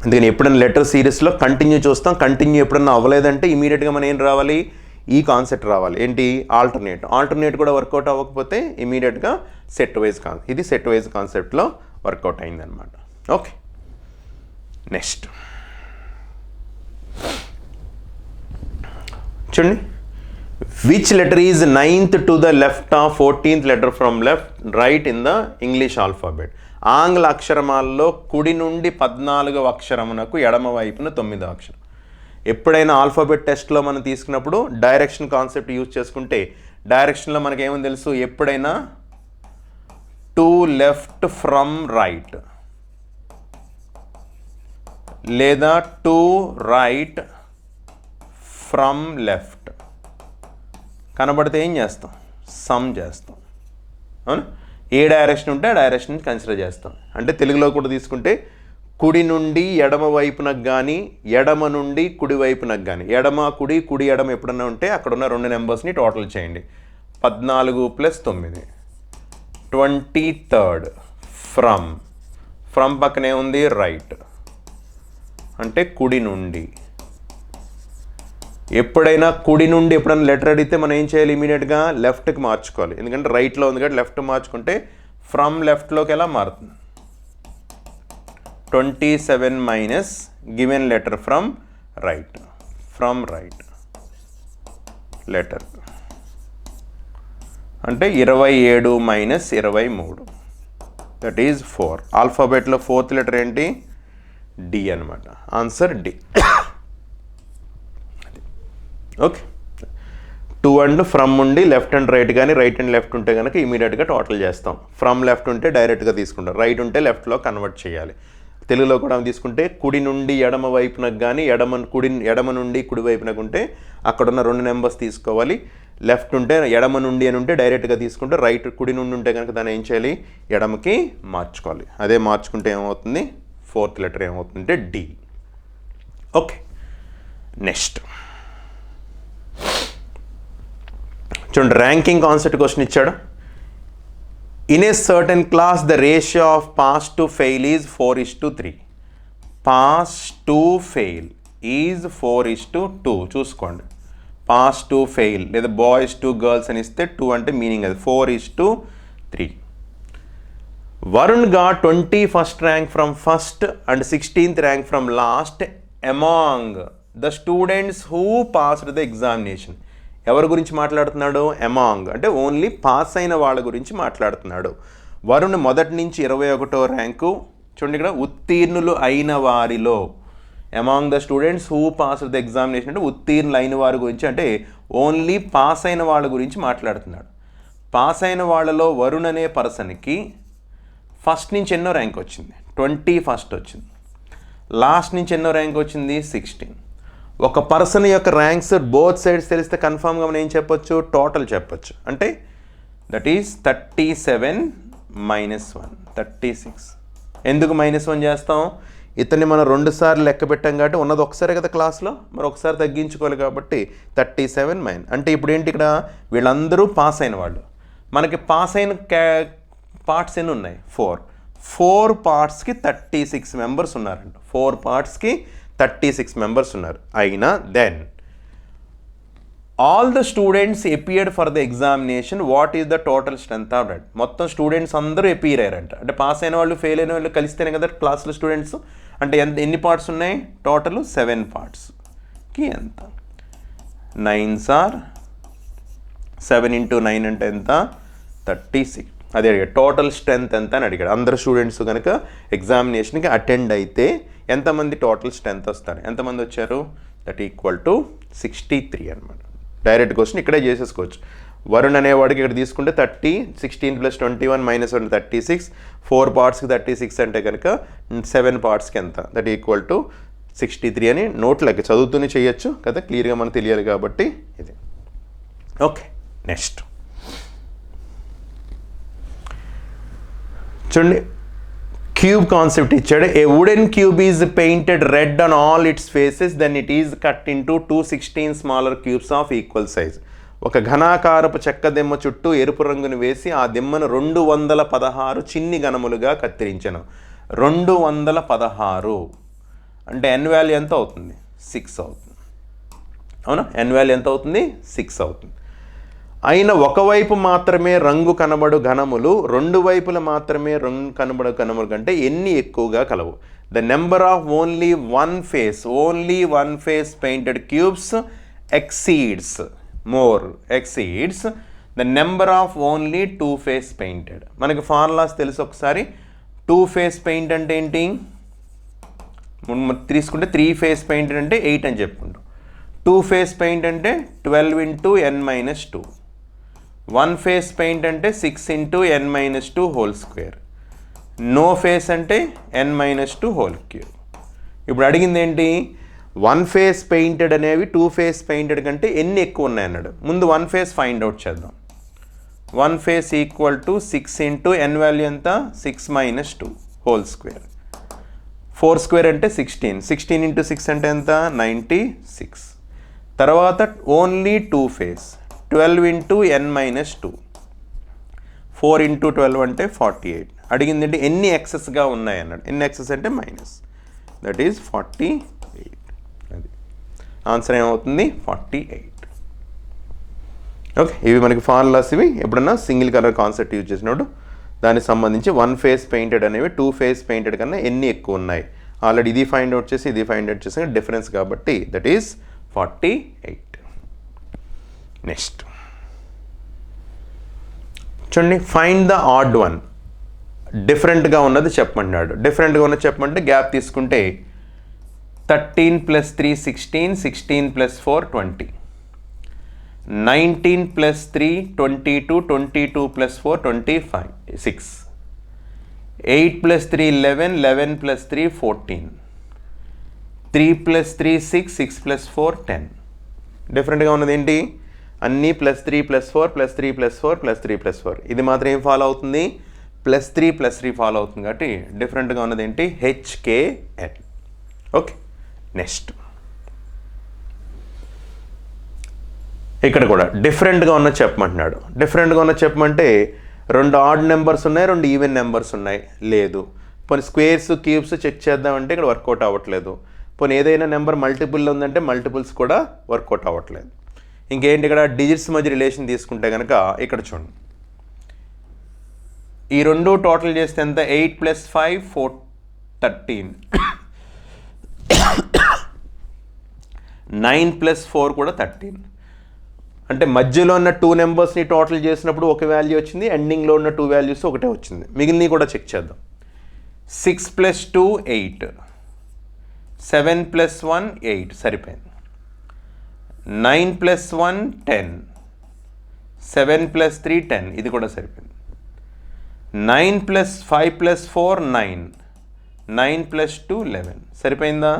అందుకని ఎప్పుడైనా లెటర్ సిరీస్లో కంటిన్యూ చూస్తాం. కంటిన్యూ ఎప్పుడన్నా అవ్వలేదంటే ఇమీడియట్గా మనం ఏం రావాలి, ఈ కాన్సెప్ట్ రావాలి, ఏంటి, ఆల్టర్నేట్ కూడా వర్కౌట్ అవ్వకపోతే ఇమీడియట్గా సెట్ వైజ్ ఇది సెట్ వైజ్ కాన్సెప్ట్లో వర్కౌట్ అయిందనమాట. ఓకే, నెక్స్ట్ చూడండి, which letter is 9th to the left of 14th letter from left right in the English alphabet. ఆంగ్ల అక్షరమాలలో కుడి నుండి 14వ అక్షరమునకు ఎడమ వైపున 9వ అక్షరం. ఎప్పుడైనా ఆల్ఫాబెట్ టెస్ట్లో మనం తీసుకున్నప్పుడు డైరెక్షన్ కాన్సెప్ట్ యూజ్ చేసుకుంటే డైరెక్షన్లో మనకి ఏమని తెలుసు, ఎప్పుడైనా టు లెఫ్ట్ ఫ్రమ్ రైట్ లేదా టు రైట్ ఫ్రమ్ లెఫ్ట్ కనబడితే ఏం చేస్తాం, సమ్ చేస్తాం. అవునా, ఏ డైరెక్షన్ ఉంటే ఆ డైరెక్షన్ కన్సిడర్ చేస్తాం. అంటే తెలుగులో కూడా తీసుకుంటే కుడి నుండి ఎడమ వైపునకు కానీ ఎడమ నుండి కుడి వైపునకు కానీ, ఎడమ కుడి కుడి ఎడమ ఎప్పుడన్నా ఉంటే అక్కడ ఉన్న 2 నెంబర్స్ని టోటల్ చేయండి. 14 + 9 23rd ఫ్రమ్ పక్కనే ఉంది రైట్ అంటే కుడి నుండి. ఎప్పుడైనా కుడి నుండి ఎప్పుడైనా లెటర్ అడిగితే మనం ఏం చేయాలి, ఇమీడియట్గా లెఫ్ట్కి మార్చుకోవాలి. ఎందుకంటే రైట్లో ఉంది కాబట్టి లెఫ్ట్ మార్చుకుంటే ఫ్రమ్ లెఫ్ట్లోకి ఎలా మారుతుంది. 27 minus given letter from right letter అంటే 27 మైనస్ 23 దట్ ఈజ్ 4. ఆల్ఫాబెట్లో 4th లెటర్ ఏంటి, డి అనమాట. Answer D. Okay, 2 and from ఉండి లెఫ్ట్ అండ్ రైట్ కానీ రైట్ అండ్ లెఫ్ట్ ఉంటే కనుక ఇమీడియట్గా టోటల్ చేస్తాం. ఫ్రమ్ లెఫ్ట్ ఉంటే డైరెక్ట్గా తీసుకుంటాం, రైట్ ఉంటే లెఫ్ట్లో కన్వర్ట్ చేయాలి. తెలుగులో కూడా తీసుకుంటే కుడి నుండి ఎడమ వైపునకు కానీ ఎడమ నుండి కుడి వైపునకు ఉంటే అక్కడున్న 2 నెంబర్స్ తీసుకోవాలి. లెఫ్ట్ ఉంటే ఎడమ నుండి అని ఉంటే డైరెక్ట్గా తీసుకుంటే రైట్ కుడి నుండి ఉంటే కనుక దాన్ని ఏం చేయాలి, ఎడమకి మార్చుకోవాలి. అదే మార్చుకుంటే ఏమవుతుంది, 4th లెటర్ ఏమవుతుందంటే డి. ఓకే, నెక్స్ట్ చూడండి, ర్యాంకింగ్ కాన్సెప్ట్ క్వశ్చన్ ఇచ్చాడు. In a certain class the ratio of pass to fail is 4:3. Pass to fail is 4:2. చూసుకోండి, పాస్ టు ఫెయిల్ లేదా బాయ్స్ టు గర్ల్స్ అని ఇస్తే 2 అంటే మీనింగ్ అది 4:3. Varun got 21st rank from first and 16th rank from last among the students who passed the examination. ఎవరి గురించి మాట్లాడుతున్నాడు, అమాంగ్ అంటే ఓన్లీ పాస్ అయిన వాళ్ళ గురించి మాట్లాడుతున్నాడు. వరుణ్ మొదటి నుంచి 21వ ర్యాంకు. చూడండి ఇక్కడ ఉత్తీర్ణులు అయిన వారిలో, among the students who passed the examination అంటే ఉత్తీర్ణులు అయిన వారి గురించి, అంటే ఓన్లీ పాస్ అయిన వాళ్ళ గురించి మాట్లాడుతున్నాడు. పాస్ అయిన వాళ్ళలో వరుణ్ అనే పర్సన్కి ఫస్ట్ నుంచి ఎన్నో ర్యాంక్ వచ్చింది, 21st వచ్చింది. లాస్ట్ నుంచి ఎన్నో ర్యాంక్ వచ్చింది, 16. ఒక పర్సన్ యొక్క ర్యాంక్స్ బోత్ సైడ్స్ తెలిస్తే కన్ఫామ్గా మనం ఏం చెప్పొచ్చు, టోటల్ చెప్పొచ్చు. అంటే దట్ ఈస్ 37 - 1 36. ఎందుకు -1 చేస్తాం, ఇతన్ని మనం 2 సార్లు లెక్క పెట్టాం కాబట్టి ఉన్నది ఒకసారి కదా క్లాస్లో, మరి ఒకసారి తగ్గించుకోవాలి కాబట్టి 37 అంటే ఇప్పుడు ఏంటి, ఇక్కడ వీళ్ళందరూ పాస్ అయిన వాళ్ళు. మనకి పాస్ అయిన పార్ట్స్ ఎన్ని ఉన్నాయి, 4 పార్ట్స్కి 36 మెంబర్స్ ఉన్నారంట. 4 పార్ట్స్కి 36 మెంబర్స్ ఉన్నారు. అయినా then all the students appeared for the examination, what is the total strength of that. మొత్తం స్టూడెంట్స్ అందరూ అపియర్ అయ్యారంట. అంటే పాస్ అయిన వాళ్ళు ఫెయిల్ అయిన వాళ్ళు కలిస్తేనే కదా క్లాస్లో స్టూడెంట్స్. అంటే ఎన్ని పార్ట్స్ ఉన్నాయి, టోటల్ 7 పార్ట్స్కి ఎంత, 9s are 7 × 9 అంటే ఎంత, 36. అదే అడిగాడు టోటల్ స్ట్రెంత్ ఎంత అని అడిగాడు. అందరు స్టూడెంట్స్ కనుక ఎగ్జామినేషన్కి అటెండ్ అయితే ఎంతమంది టోటల్ స్ట్రెంత్ వస్తారు, ఎంతమంది వచ్చారు, దట్ ఈక్వల్ టు 63 అనమాట. డైరెక్ట్ క్వశ్చన్ ఇక్కడే చేసేసుకోవచ్చు. వరుణ్ అనేవాడికి ఇక్కడ తీసుకుంటే 30, 16 + 21 - 1 36. 4 పార్ట్స్కి 36 అంటే కనుక 7 పార్ట్స్కి ఎంత, దట్ ఈక్వల్ టు 63 అని నోట్లకి చదువుతూనే చేయొచ్చు కదా, క్లియర్గా మనకు తెలియాలి కాబట్టి ఇది. ఓకే, నెక్స్ట్ చూడండి, క్యూబ్ కాన్సెప్ట్ ఇచ్చాడు. A wooden cube is painted red on all its faces then it is cut into 216 smaller cubes of equal size. ఒక ఘనాకారపు చెక్క దిమ్మ చుట్టూ ఎరుపు రంగును వేసి ఆ దిమ్మను 216 చిన్ని ఘనములుగా కత్తిరించను. 216 అంటే ఎన్ వాల్యూ ఎంత అవుతుంది, 6 అవుతుంది. అవునా, ఎన్ వాల్యూ ఎంత అవుతుంది, 6 అవుతుంది. అయినా ఒకవైపు మాత్రమే రంగు కనబడు ఘనములు 2 వైపుల మాత్రమే రంగు కనబడు ఘనములు కంటే ఎన్ని ఎక్కువగా కలవు. the number of only one face painted cubes exceeds the number of only two face painted. మనకి ఫార్ములాస్ తెలుసు ఒకసారి. టూ ఫేస్ పెయింట్ అంటే ఏంటి, తీసుకుంటే 3 ఫేస్ పెయింటెడ్ అంటే 8 అని చెప్పుకుంటాం. 2 ఫేస్ పెయింట్ అంటే 12 into n-2. 1 ఫేస్ పెయింట్ అంటే 6 into n-2 whole square. No face అంటే n-2 హోల్ క్యూబ్. ఇప్పుడు అడిగింది ఏంటి, 1 ఫేస్ పెయింటెడ్ అనేవి 2 ఫేస్ పెయింటెడ్ కంటే ఎన్ని ఎక్కువ ఉన్నాయి అన్నాడు. ముందు 1 ఫేస్ ఫైండ్ అవుట్ చేద్దాం. 1 face equal to 6 into n value ఎంత, 6-2 హోల్ స్క్వేర్. 4 స్క్వేర్ అంటే 16. 16 into 6 అంటే ఎంత, 96. తర్వాత only 2 face 12 into n-2. 4 into 12 అంటే 48. అడిగింది అంటే ఎన్ని ఎక్సెస్గా ఉన్నాయి అన్నాడు. ఎన్ని ఎక్సెస్ అంటే మైనస్, దట్ ఈజ్ 48. అది ఆన్సర్ ఏమవుతుంది, 48. ఓకే, ఇవి మనకి ఫార్ములాస్. ఇవి ఎప్పుడన్నా సింగిల్ కలర్ కాన్సెప్ట్ యూజ్ చేసినప్పుడు దానికి సంబంధించి 1 ఫేస్ పెయింటెడ్ అనేవి 2 ఫేస్ పెయింటెడ్ కన్నా ఎన్ని ఎక్కువ ఉన్నాయి. ఆల్రెడీ ఇది ఫైండ్ అవుట్ చేసి ఇది ఫైండ్ అవుట్ చేసి డిఫరెన్స్ కాబట్టి దట్ ఈస్ 48. నెక్స్ట్ చూడండి, ఫైండ్ ద ఆడ్ వన్. డిఫరెంట్గా ఉన్నది చెప్పమన్నాడు. డిఫరెంట్గా ఉన్నది చెప్పమంటే గ్యాప్ తీసుకుంటే 13 + 3 16, 16 + 4 20, 19 + 3 22, 22 + 4 25, 6, 8 + 3 11, 11 + 3 14, 3 + 3 6, 6 + 4 10. డిఫరెంట్గా ఉన్నది ఏంటి, అన్నీ +3 + 4 +3 + 4 +3 + 4. ఇది మాత్రం ఏం ఫాలో అవుతుంది, +3 + 3 ఫాలో అవుతుంది. కాబట్టి డిఫరెంట్గా ఉన్నది ఏంటి, HKL. ఓకే, నెక్స్ట్ ఇక్కడ కూడా డిఫరెంట్గా ఉన్న చెప్పమంటున్నాడు. డిఫరెంట్గా ఉన్న చెప్పమంటే 2 ఆడ్ నెంబర్స్ ఉన్నాయి, 2 ఈవెన్ నెంబర్స్ ఉన్నాయి. లేదు, పోనీ స్క్వేర్స్ క్యూబ్స్ చెక్ చేద్దామంటే ఇక్కడ వర్కౌట్ అవ్వట్లేదు. పోనీ ఏదైనా నెంబర్ మల్టిపుల్లో ఉందంటే మల్టిపుల్స్ కూడా వర్కౌట్ అవ్వట్లేదు. ఇంకేంటి, ఇక్కడ డిజిట్స్ మధ్య రిలేషన్ తీసుకుంటే కనుక ఇక్కడ చూడండి, ఈ 2 టోటల్ చేస్తే ఎంత, 8 + 5 4 13, 9 + 4 కూడా 13. అంటే మధ్యలో ఉన్న 2 నెంబర్స్ని టోటల్ చేసినప్పుడు ఒక వాల్యూ వచ్చింది, ఎండింగ్లో ఉన్న 2 వాల్యూస్ ఒకటే వచ్చింది. మిగిలినవి కూడా చెక్ చేద్దాం. 6 + 2 8, 7 + 1 8 సరిపోయింది. 9 + 1 10, 7 + 3 10 ఇది కూడా సరిపోయింది. 9 + 5 + 4 9, 9 + 2 11 సరిపోయిందా.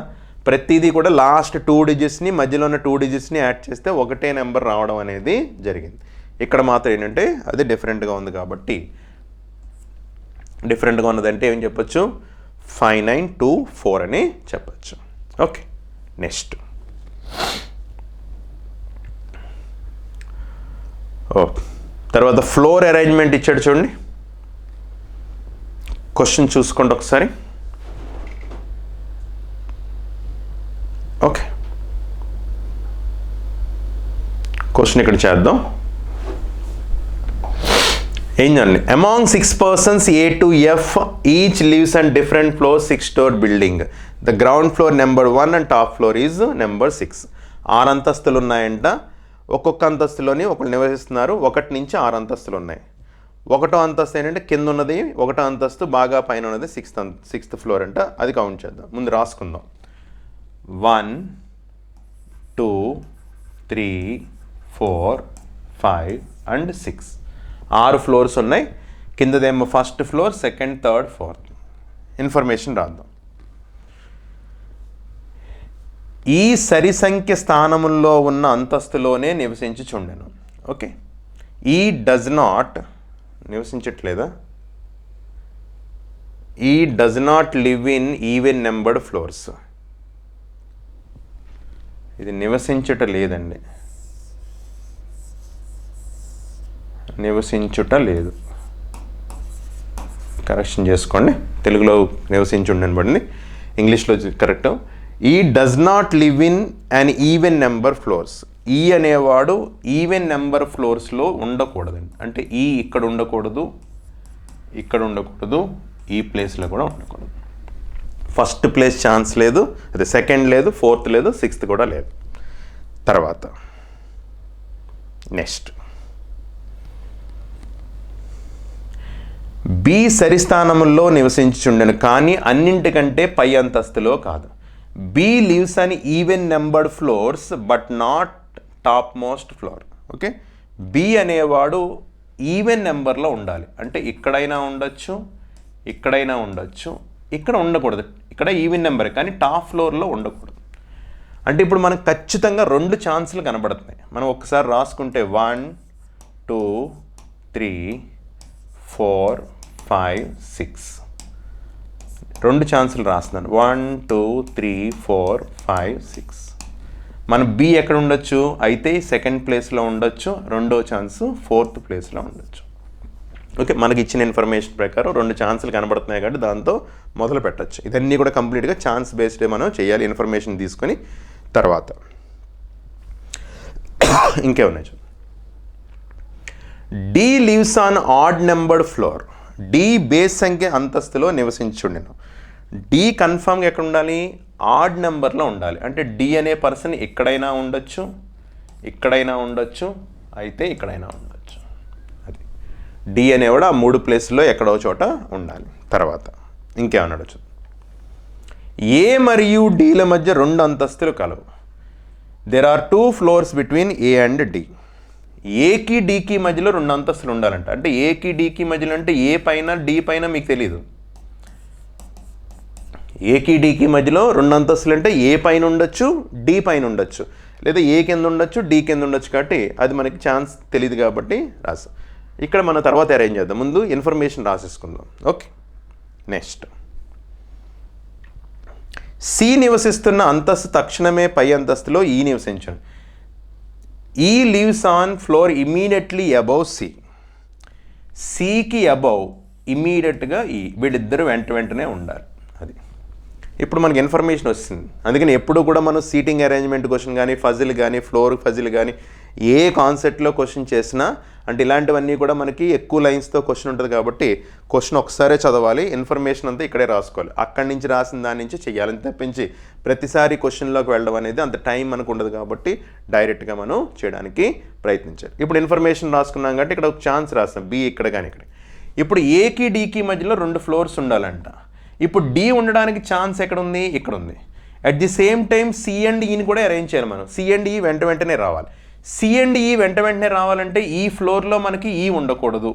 ప్రతిదీ కూడా లాస్ట్ 2 డిజిట్స్ని మధ్యలో ఉన్న 2 డిజిట్స్ని యాడ్ చేస్తే ఒకటే నెంబర్ రావడం అనేది జరిగింది. ఇక్కడ మాత్రం ఏంటంటే అది డిఫరెంట్గా ఉంది కాబట్టి డిఫరెంట్గా ఉన్నదంటే ఏం చెప్పొచ్చు, 5924 అని చెప్పచ్చు. ఓకే, నెక్స్ట్ తర్వాత ఫ్లోర్ అరేంజ్మెంట్ ఇచ్చాడు చూడండి. క్వశ్చన్ చూసుకోండి ఒకసారి. ఓకే, క్వశ్చన్ ఇక్కడ చేద్దాం. ఏం చేయాలి, among 6 persons A to F each lives on different floors 6-story building. The ground floor number 1 and top floor is number 6. 6 అంతస్తులు ఉన్నాయంట. ఒక్కొక్క అంతస్తులోని ఒకరు నివసిస్తున్నారు. 1 నుంచి 6 అంతస్తులు ఉన్నాయి. 1వ అంతస్తు ఏంటంటే కింద ఉన్నది, 1వ అంతస్తు బాగా పైన ఉన్నది 6th ఫ్లోర్ అంట. అది కౌంట్ చేద్దాం. ముందు రాసుకుందాం. 1 2 3 4 5 and 6 6 ఫ్లోర్స్ ఉన్నాయి. కిందదేమో 1st floor, 2nd, 3rd, 4th. Information రాద్దాం. ఈ సరి సంఖ్య స్థానముల్లో ఉన్న అంతస్తులోనే నివసించుచుండెను. ఓకే, ఈ డజ్ నాట్ నివసించట్లేదా, ఈ does not live in even numbered floors. ఇది నివసించుట లేదండి, నివసించుట లేదు. కరెక్షన్ చేసుకోండి. తెలుగులో నివసించుండని పడింది, ఇంగ్లీష్లో కరెక్ట్. ఈ does not live in an even number floors. ఈ అనేవాడు ఈవెన్ నెంబర్ ఫ్లోర్స్లో ఉండకూడదండి. అంటే ఈ ఇక్కడ ఉండకూడదు, ఇక్కడ ఉండకూడదు, ఈ ప్లేస్లో కూడా ఉండకూడదు. ఫస్ట్ ప్లేస్ ఛాన్స్ లేదు, అదే సెకండ్ లేదు, ఫోర్త్ లేదు, సిక్స్త్ కూడా లేదు. తర్వాత నెక్స్ట్ బి సరిస్థానంలో నివసించుండెను కానీ అన్నింటికంటే పై అంతస్తులో కాదు. B lives on even numbered floors but not top most floor. Okay, B అనేవాడు ఈవెన్ నెంబర్లో ఉండాలి. అంటే ఇక్కడైనా ఉండొచ్చు, ఇక్కడైనా ఉండొచ్చు, ఇక్కడ ఉండకూడదు. ఇక్కడ ఈవెన్ నెంబర్ కానీ టాప్ ఫ్లోర్లో ఉండకూడదు. అంటే ఇప్పుడు మనకు ఖచ్చితంగా 2 ఛాన్సులు కనబడుతున్నాయి. మనం ఒక్కసారి రాసుకుంటే 1 2 3 4 5 6 2 ఛాన్సులు రాస్తున్నాను. 1 2 3 4 5 6. మన బి ఎక్కడ ఉండొచ్చు అయితే సెకండ్ ప్లేస్లో ఉండొచ్చు, రెండో ఛాన్స్ ఫోర్త్ ప్లేస్లో ఉండొచ్చు. ఓకే, మనకి ఇచ్చిన ఇన్ఫర్మేషన్ ప్రకారం 2 ఛాన్సులు కనబడుతున్నాయి కాబట్టి దాంతో మొదలు పెట్టచ్చు. ఇదన్నీ కూడా కంప్లీట్గా ఛాన్స్ బేస్డే మనం చేయాలి ఇన్ఫర్మేషన్ తీసుకొని. తర్వాత ఇంకేమున్నాయి చూడండి. D lives on odd numbered floor. D బేస్ సంఖ్య అంతస్తులో నివసించుండెను. డి కన్ఫామ్గా ఎక్కడ ఉండాలి? ఆడ్ నెంబర్లో ఉండాలి. అంటే డి అనే పర్సన్ ఎక్కడైనా ఉండొచ్చు, ఇక్కడైనా ఉండొచ్చు, అయితే ఇక్కడైనా ఉండొచ్చు. అది డి అనేవాడు ఆ 3 ప్లేస్లో ఎక్కడో చోట ఉండాలి. తర్వాత ఇంకేమన్నాడు చూ. ఏ మరియు డిల మధ్య 2 అంతస్తులు కలవు. There are 2 floors between A and D. ఏకి డికి మధ్యలో 2 అంతస్తులు ఉండాలంట. అంటే ఏకి డికి మధ్యలో అంటే ఏ పైన డి పైన మీకు తెలీదు. ఏకి డికి మధ్యలో 2 అంతస్తులు అంటే ఏ పైన ఉండొచ్చు, డి పైన ఉండొచ్చు, లేదా ఏ కింద ఉండొచ్చు, డి కింద ఉండొచ్చు. కాబట్టి అది మనకి ఛాన్స్ తెలియదు కాబట్టి రాసు. ఇక్కడ మనం తర్వాత అరేంజ్ చేద్దాం, ముందు ఇన్ఫర్మేషన్ రాసేసుకుందాం. ఓకే, నెక్స్ట్ సి నివసిస్తున్న అంతస్తు తక్షణమే పై అంతస్తులో ఈ నివసించండి. E lives on floor immediately above C. సికి అబౌవ్ ఇమీడియట్గా ఈ వీళ్ళిద్దరు వెంటనే ఉండాలి. అది ఇప్పుడు మనకి ఇన్ఫర్మేషన్ వస్తుంది. అందుకని ఎప్పుడు కూడా మనం సీటింగ్ అరేంజ్మెంట్ క్వశ్చన్ కానీ, ఫజిల్ కానీ, ఫ్లోర్ ఫజిల్ కానీ ఏ కాన్సెప్ట్లో క్వశ్చన్ చేసినా అంటే ఇలాంటివన్నీ కూడా మనకి ఎక్కువ లైన్స్తో క్వశ్చన్ ఉంటుంది కాబట్టి క్వశ్చన్ ఒకసారే చదవాలి, ఇన్ఫర్మేషన్ అంతా ఇక్కడే రాసుకోవాలి. అక్కడి నుంచి రాసిన దాని నుంచి చేయాలని తప్పించి ప్రతిసారి క్వశ్చన్లోకి వెళ్ళడం అనేది అంత టైం మనకు ఉండదు కాబట్టి డైరెక్ట్గా మనం చేయడానికి ప్రయత్నించాలి. ఇప్పుడు ఇన్ఫర్మేషన్ రాసుకున్నాం కాబట్టి ఇక్కడ ఒక ఛాన్స్ రాస్తాం, బి ఇక్కడ కానీ ఇక్కడ. ఇప్పుడు ఏకి డికి మధ్యలో 2 ఫ్లోర్స్ ఉండాలంట. ఇప్పుడు డి ఉండడానికి ఛాన్స్ ఎక్కడ ఉంది? ఇక్కడ ఉంది. At the same time C and ఈని కూడా అరేంజ్ చేయాలి మనం. సి అండ్ ఈ వెంటనే రావాలి. సి అండ్ ఈ వెంటనే రావాలంటే ఈ ఫ్లోర్లో మనకి ఈ ఉండకూడదు.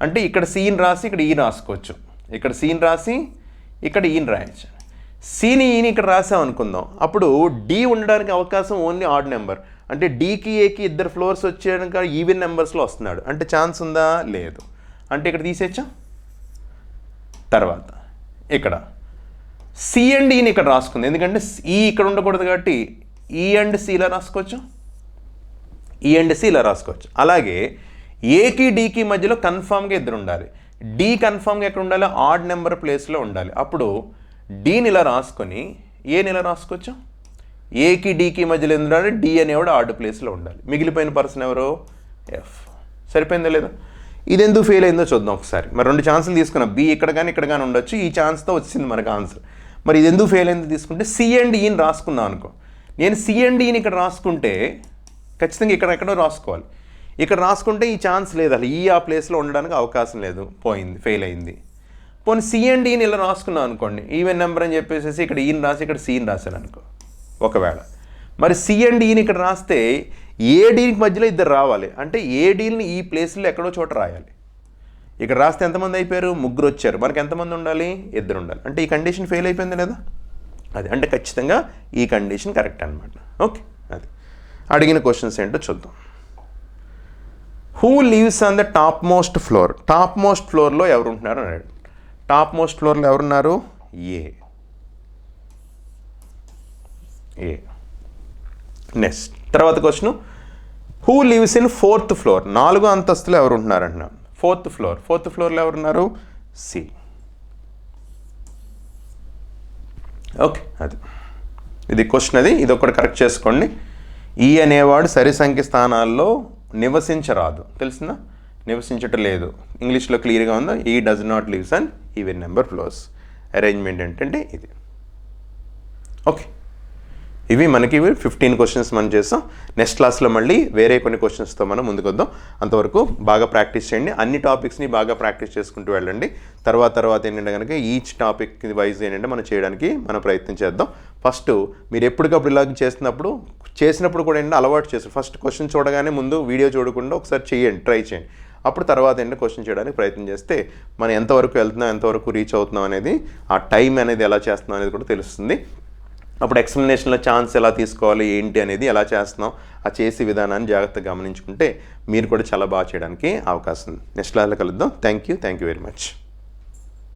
అంటే ఇక్కడ సీని రాసి ఇక్కడ ఈ రాసుకోవచ్చు, ఇక్కడ సీని రాసి ఇక్కడ ఈని రాయచ్చు. సీని ఈని ఇక్కడ రాసాం అనుకుందాం. అప్పుడు డి ఉండడానికి అవకాశం ఓన్లీ ఆడ్ నెంబర్. అంటే డికి ఏకి 2 ఫ్లోర్స్ వచ్చేయడానికి ఈవెన్ నెంబర్స్లో వస్తున్నాడు. అంటే ఛాన్స్ ఉందా? లేదు. అంటే ఇక్కడ తీసేచ్చా. తర్వాత ఇక్కడ సి అండ్ ఈని ఇక్కడ రాసుకుంది, ఎందుకంటే ఈ ఇక్కడ ఉండకూడదు కాబట్టి ఈ అండ్ సిలా రాసుకోవచ్చు, ఈ అండ్ సి ఇలా రాసుకోవచ్చు. అలాగే ఏకి డికి మధ్యలో కన్ఫామ్గా 2 ఉండాలి. డి కన్ఫామ్గా ఎక్కడ ఉండాలి? ఆడ్ నెంబర్ ప్లేస్లో ఉండాలి. అప్పుడు డీని ఇలా రాసుకొని ఏని ఇలా రాసుకోవచ్చు. ఏకి డికి మధ్యలో ఉండాలి, డి అనేవాడు ఆడ్ ప్లేస్లో ఉండాలి. మిగిలిపోయిన పర్సన్ ఎవరు? ఎఫ్. సరిపోయిందో లేదా? ఇది ఎందుకు ఫెయిల్ అయిందో చూద్దాం ఒకసారి. మరి 2 ఛాన్సులు తీసుకున్నాం, బి ఇక్కడ కానీ ఇక్కడ కానీ ఉండొచ్చు. ఈ ఛాన్స్తో వచ్చింది మనకు ఆన్సర్. మరి ఇది ఎందుకు ఫెయిల్ అయిందో తీసుకుంటే సి అండ్ ఈని రాసుకున్నాం అనుకో. నేను సి అండ్ ఈని ఇక్కడ రాసుకుంటే ఖచ్చితంగా ఇక్కడ ఎక్కడో రాసుకోవాలి. ఇక్కడ రాసుకుంటే ఈ ఛాన్స్ లేదు, అసలు ఈ ఆ ప్లేస్లో ఉండడానికి అవకాశం లేదు, పోయింది, ఫెయిల్ అయింది. పోనీ సి అండ్ ఈని ఇలా రాసుకున్నాం అనుకోండి, ఈవెన్ నెంబర్ అని చెప్పేసి ఇక్కడ ఈని రాసి ఇక్కడ సీని రాశాను అనుకో. ఒకవేళ మరి సి అండ్ ఈని ఇక్కడ రాస్తే ఏ డీకి మధ్యలో 2 రావాలి. అంటే ఏ డీల్ని ఈ ప్లేస్లో ఎక్కడో చోట రాయాలి. ఇక్కడ రాస్తే ఎంతమంది అయిపోయారు? 3 వచ్చారు. మనకి ఎంతమంది ఉండాలి? 2 ఉండాలి. అంటే ఈ కండిషన్ ఫెయిల్ అయిపోయింది లేదా? అది అంటే ఖచ్చితంగా ఈ కండిషన్ కరెక్ట్ అనమాట. ఓకే, అది అడిగిన క్వశ్చన్స్ ఏంటో చూద్దాం. Who lives on the top most floor. Top most ఫ్లోర్లో ఎవరు ఉంటున్నారు అన్నాడు. టాప్ మోస్ట్ ఫ్లోర్లో ఎవరున్నారు? ఏ. నెక్స్ట్ తర్వాత question, who lives in 4th floor. 4వ అంతస్తులో ఎవరు ఉంటున్నారు అంటున్నాం. 4th ఫ్లోర్లో ఎవరున్నారు? సి. ఓకే, ఇది క్వశ్చన్. ఇది ఒకటి కరెక్ట్ చేసుకోండి. ఈ అనేవాడు సరి సంఖ్య స్థానాల్లో నివసించరాదు. తెలిసిందా? నివసించటం లేదు. ఇంగ్లీష్లో క్లియర్గా ఉందా? ఈ does not lives and even number floors. Arrangement ఏంటంటే ఇది. ఓకే, ఇవి మనకి 15 క్వశ్చన్స్ మనం చేస్తాం. నెక్స్ట్ క్లాస్లో మళ్ళీ వేరే కొన్ని క్వశ్చన్స్తో మనం ముందుకు వద్దాం. అంతవరకు బాగా ప్రాక్టీస్ చేయండి, అన్ని టాపిక్స్ని బాగా ప్రాక్టీస్ చేసుకుంటూ వెళ్ళండి. తర్వాత ఏంటంటే కనుక ఈచ్ టాపిక్ వైజ్ ఏంటంటే మనం చేయడానికి మనం ప్రయత్నం చేద్దాం. ఫస్ట్ మీరు ఎప్పటికప్పుడు ఇలా చేసినప్పుడు కూడా ఏంటంటే అలవాటు చేస్తారు. ఫస్ట్ క్వశ్చన్ చూడగానే ముందు వీడియో చూడకుండా ఒకసారి చేయండి, ట్రై చేయండి. అప్పుడు తర్వాత ఏంటంటే క్వశ్చన్ చేయడానికి ప్రయత్నం చేస్తే మనం ఎంతవరకు వెళ్తున్నాం, ఎంతవరకు రీచ్ అవుతున్నాం అనేది, ఆ టైం అనేది ఎలా చేస్తున్నాం అనేది కూడా తెలుస్తుంది. అప్పుడు ఎక్స్ప్లెనేషన్లో ఛాన్స్ ఎలా తీసుకోవాలి, ఏంటి అనేది ఎలా చేస్తున్నాం, ఆ చేసే విధానాన్ని జాగ్రత్తగా గమనించుకుంటే మీరు కూడా చాలా బాగా చేయడానికి అవకాశం ఉంది. నెక్స్ట్ క్లాస్లో కలుద్దాం. Thank you very much.